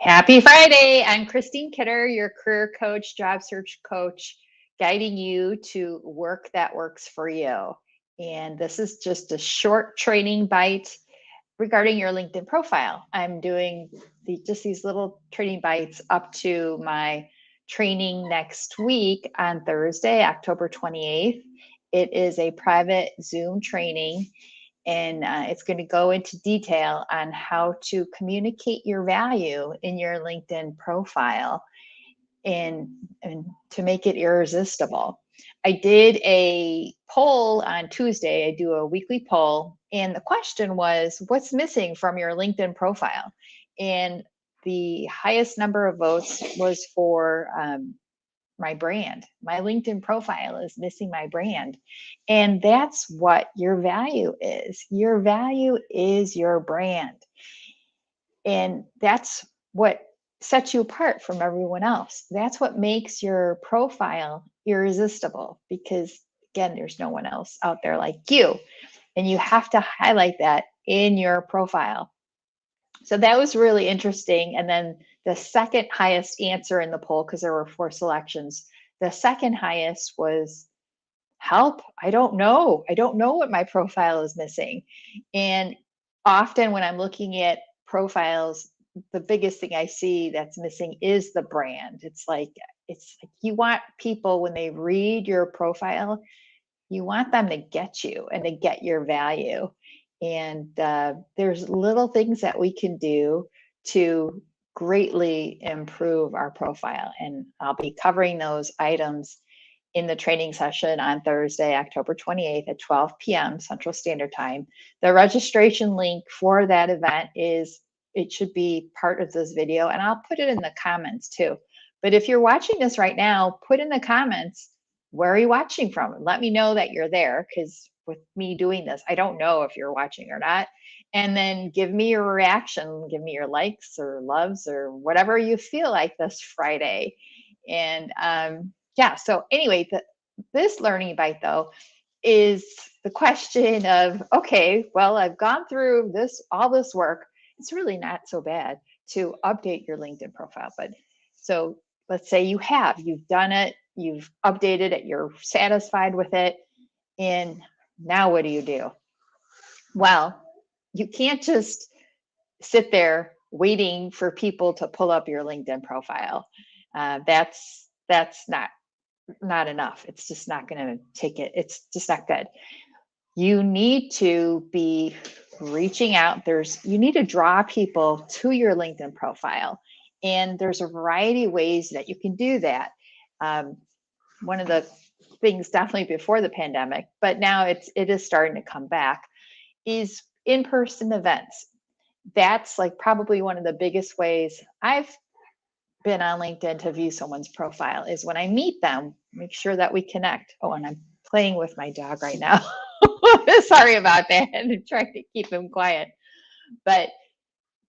Happy Friday. I'm Christine Kidder, your career coach, job search coach, guiding you to work that works for you. And this is just a short training bite regarding your LinkedIn profile. I'm doing just these little training bites up to my training next week on Thursday, October 28th. It is a private Zoom training, and it's going to go into detail on how to communicate your value in your LinkedIn profile and to make it irresistible. I did a poll on Tuesday. I do a weekly poll, and the question was, what's missing from your LinkedIn profile? And the highest number of votes was for my brand. My LinkedIn profile is missing my brand. And that's what your value is. Your value is your brand. And that's what sets you apart from everyone else. That's what makes your profile irresistible, because again, there's no one else out there like you. And you have to highlight that in your profile. So that was really interesting. And then the second highest answer in the poll, because there were 4 selections, the second highest was help. I don't know. I don't know what my profile is missing. And often when I'm looking at profiles, the biggest thing I see that's missing is the brand. It's like you want people, when they read your profile, you want them to get you and to get your value. And there's little things that we can do to greatly improve our profile. And I'll be covering those items in the training session on Thursday, October 28th at 12 p.m. Central Standard Time. The registration link for that event it should be part of this video, and I'll put it in the comments too. But if you're watching this right now, put in the comments, where are you watching from? And let me know that you're there, because with me doing this, I don't know if you're watching or not. And then give me your reaction, give me your likes or loves or whatever you feel like this Friday. And yeah, so anyway, this learning bite though is the question of, okay, well, I've gone through all this work. It's really not so bad to update your LinkedIn profile. But so let's say you've done it, you've updated it, you're satisfied with it. And now what do? Well, you can't just sit there waiting for people to pull up your LinkedIn profile. That's not enough. It's just not going to take it. It's just not good. You need to be reaching out. You need to draw people to your LinkedIn profile. And there's a variety of ways that you can do that. One of the things definitely before the pandemic, but now it is starting to come back, is in-person events. That's like probably one of the biggest ways I've been on LinkedIn to view someone's profile, is when I meet them, make sure that we connect. Oh, and I'm playing with my dog right now. Sorry about that. I'm trying to keep him quiet. But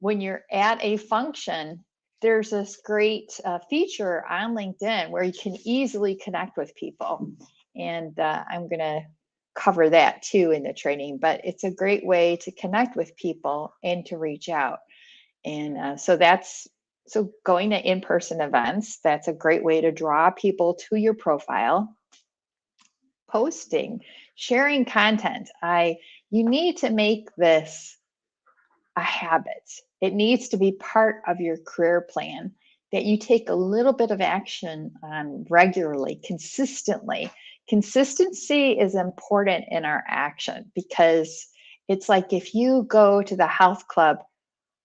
when you're at a function, there's this great feature on LinkedIn where you can easily connect with people. And I'm going to cover that too in the training, but it's a great way to connect with people and to reach out. And so going to in-person events, that's a great way to draw people to your profile. Posting, sharing content. You need to make this a habit. It needs to be part of your career plan, that you take a little bit of action on regularly, consistently. Consistency is important in our action, because it's like if you go to the health club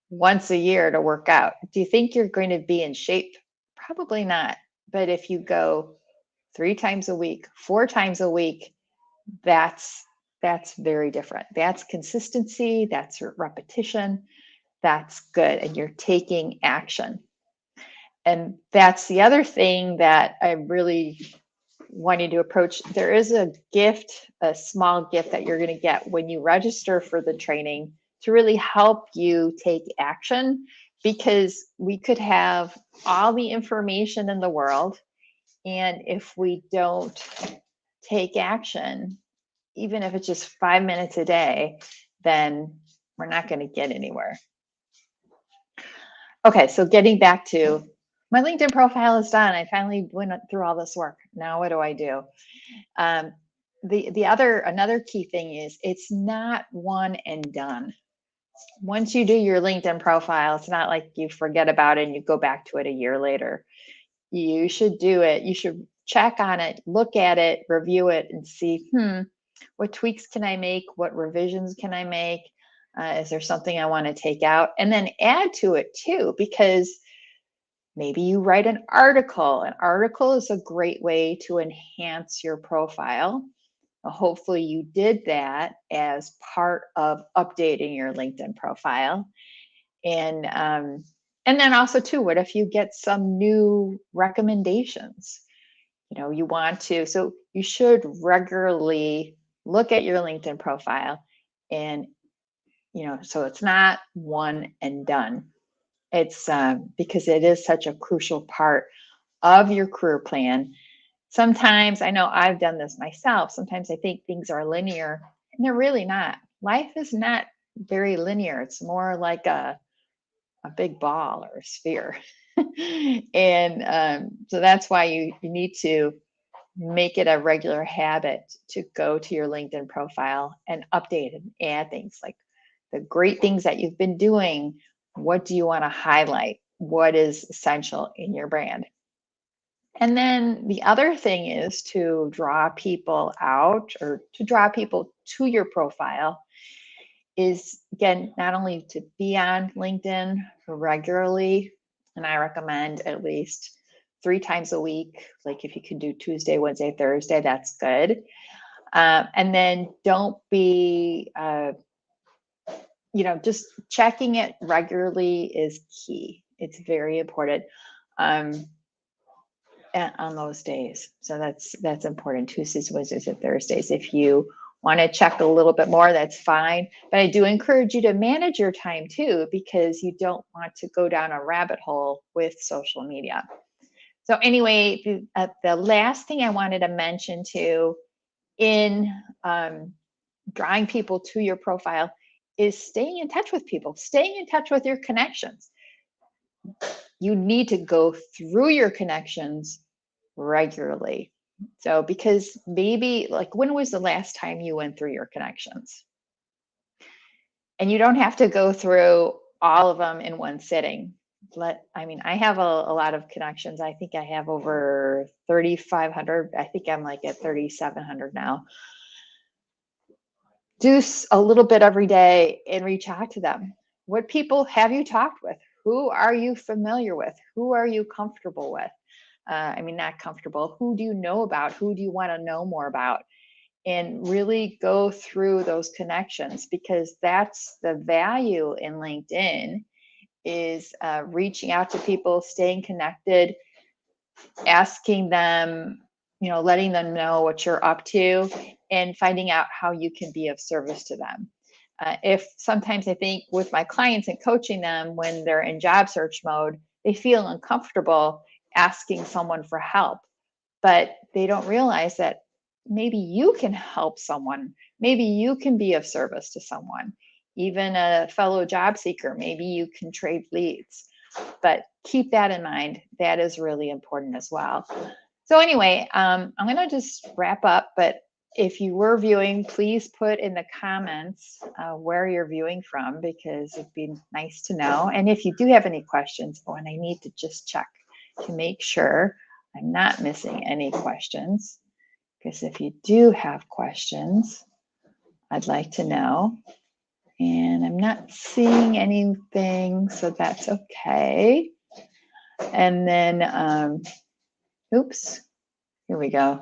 once a year to work out, do you think you're going to be in shape? Probably not. But if you go 3 times a week, 4 times a week, that's very different. That's consistency, that's repetition, that's good, and you're taking action. And that's the other thing that I really wanted to approach. There is a small gift that you're going to get when you register for the training to really help you take action, because we could have all the information in the world, and if we don't take action, even if it's just 5 minutes a day, then we're not going to get anywhere. Okay, so getting back to my LinkedIn profile is done. I finally went through all this work. Now what do I do? Um, another key thing is it's not one and done. Once you do your LinkedIn profile, it's not like you forget about it and you go back to it a year later. You should do it. You should check on it, look at it, review it, and see, what tweaks can I make? What revisions can I make? Is there something I want to take out? And then add to it too, because maybe you write an article. An article is a great way to enhance your profile. Hopefully you did that as part of updating your LinkedIn profile. And then also too, what if you get some new recommendations? You want to, so you should regularly look at your LinkedIn profile and, so it's not one and done. It's because it is such a crucial part of your career plan. Sometimes, I know I've done this myself, sometimes I think things are linear and they're really not. Life is not very linear. It's more like a big ball or a sphere. And so that's why you need to make it a regular habit to go to your LinkedIn profile and update and add things like the great things that you've been doing. What do you want to highlight? What is essential in your brand? And then the other thing is to draw people out or to draw people to your profile is, again, not only to be on LinkedIn regularly, and I recommend at least 3 times a week. Like if you can do Tuesday, Wednesday, Thursday, that's good. And then don't be, just checking it regularly is key. It's very important on those days. So that's important. Tuesdays, Wednesdays, and Thursdays. If you want to check a little bit more, that's fine. But I do encourage you to manage your time too, because you don't want to go down a rabbit hole with social media. So anyway, the last thing I wanted to mention too in drawing people to your profile is staying in touch with people, staying in touch with your connections. You need to go through your connections regularly. So, because maybe, like, when was the last time you went through your connections? And you don't have to go through all of them in one sitting. I have a lot of connections. I think I have over 3,500. I think I'm like at 3,700 now. Do a little bit every day and reach out to them. What people have you talked with? Who are you familiar with? Who are you comfortable with? Not comfortable. Who do you know about? Who do you want to know more about? And really go through those connections, because that's the value in LinkedIn is reaching out to people, staying connected, asking them, letting them know what you're up to and finding out how you can be of service to them. If sometimes I think with my clients and coaching them when they're in job search mode, they feel uncomfortable asking someone for help, but they don't realize that maybe you can help someone. Maybe you can be of service to someone, even a fellow job seeker. Maybe you can trade leads, but keep that in mind. That is really important as well. So anyway, I'm going to just wrap up, but if you were viewing, please put in the comments where you're viewing from, because it'd be nice to know. And if you do have any questions, and I need to just check to make sure I'm not missing any questions, because if you do have questions, I'd like to know. And I'm not seeing anything, so that's okay. And then, oops, here we go.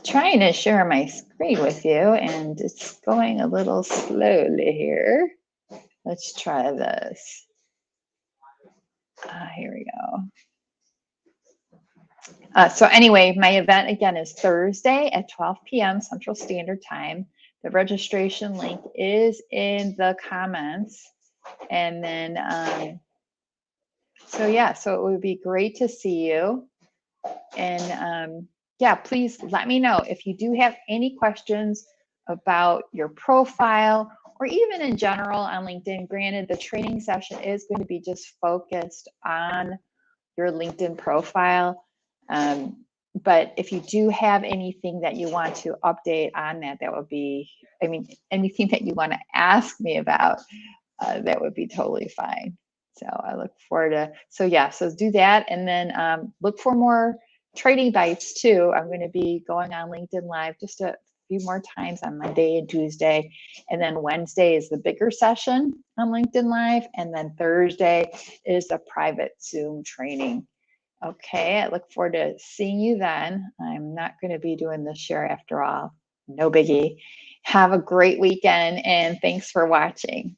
Trying to share my screen with you, and it's going a little slowly here. Let's try this. Here we go. So anyway, my event again is Thursday at 12 p.m. Central Standard Time. The registration link is in the comments. And then, so it would be great to see you. And please let me know if you do have any questions about your profile or even in general on LinkedIn. Granted, the training session is going to be just focused on your LinkedIn profile. But if you do have anything that you want to update on that, that would be, I mean, anything that you want to ask me about, that would be totally fine. So I look forward to, so do that. And then look for more trading bites too. I'm going to be going on LinkedIn Live just a few more times on Monday and Tuesday. And then Wednesday is the bigger session on LinkedIn Live. And then Thursday is a private Zoom training. Okay, I look forward to seeing you then. I'm not going to be doing this year after all. No biggie. Have a great weekend and thanks for watching.